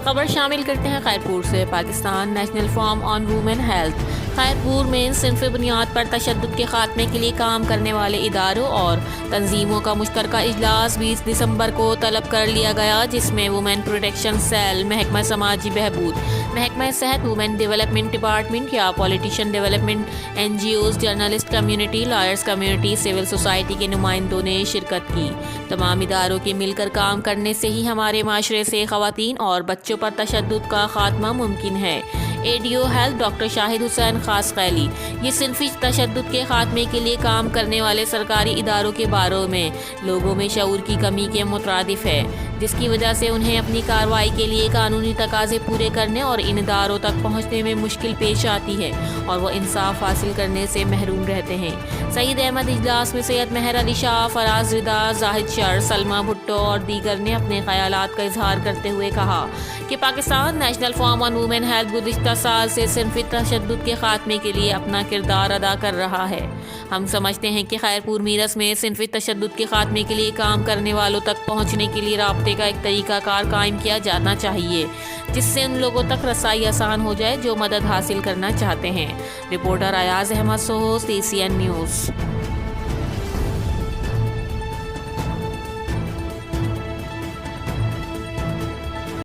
خبر شامل کرتے ہیں خیرپور سے۔ پاکستان نیشنل فورم آن وومن ہیلتھ خیرپور میں صنف بنیاد پر تشدد کے خاتمے کے لیے کام کرنے والے اداروں اور تنظیموں کا مشترکہ اجلاس 20 دسمبر کو طلب کر لیا گیا، جس میں وومن پروٹیکشن سیل، محکمہ سماجی بہبود، محکمہ صحت، وومن ڈیولپمنٹ ڈپارٹمنٹ یا politician development, NGOs، journalist community, lawyers community, civil society کے نمائندوں نے شرکت کی۔ تمام اداروں کے مل کر کام کرنے سے ہی ہمارے معاشرے سے خواتین اور بچوں پر تشدد کا خاتمہ ممکن ہے۔ ADO ہیلتھ ڈاکٹر شاہد حسین خاص قیلی: یہ صنفی تشدد کے خاتمے کے لیے کام کرنے والے سرکاری اداروں کے بارے میں لوگوں میں شعور کی کمی کے مترادف ہے، جس کی وجہ سے انہیں اپنی کارروائی کے لیے قانونی تقاضے پورے کرنے اور ان اداروں تک پہنچنے میں مشکل پیش آتی ہے اور وہ انصاف حاصل کرنے سے محروم رہتے ہیں۔ سعید احمد اجلاس میں سید مہر علی شاہ، فراز رضا، زاہد شر، سلمہ بھٹو اور دیگر نے اپنے خیالات کا اظہار کرتے ہوئے کہا کہ پاکستان نیشنل فورم آن وومن ہیلتھ گزشتہ سال سے صنفی تشدد کے خاتمے کے لیے اپنا کردار ادا کر رہا ہے۔ ہم سمجھتے ہیں کہ خیرپور میرس میں صنفی تشدد کے خاتمے کے لیے کام کرنے والوں تک پہنچنے کے لیے رابطے کا ایک طریقہ کار قائم کیا جانا چاہیے، جس سے ان لوگوں تک رسائی آسان ہو جائے جو مدد حاصل کرنا چاہتے ہیں۔ Reporter Ayaz Ahmed Soho, CCN news.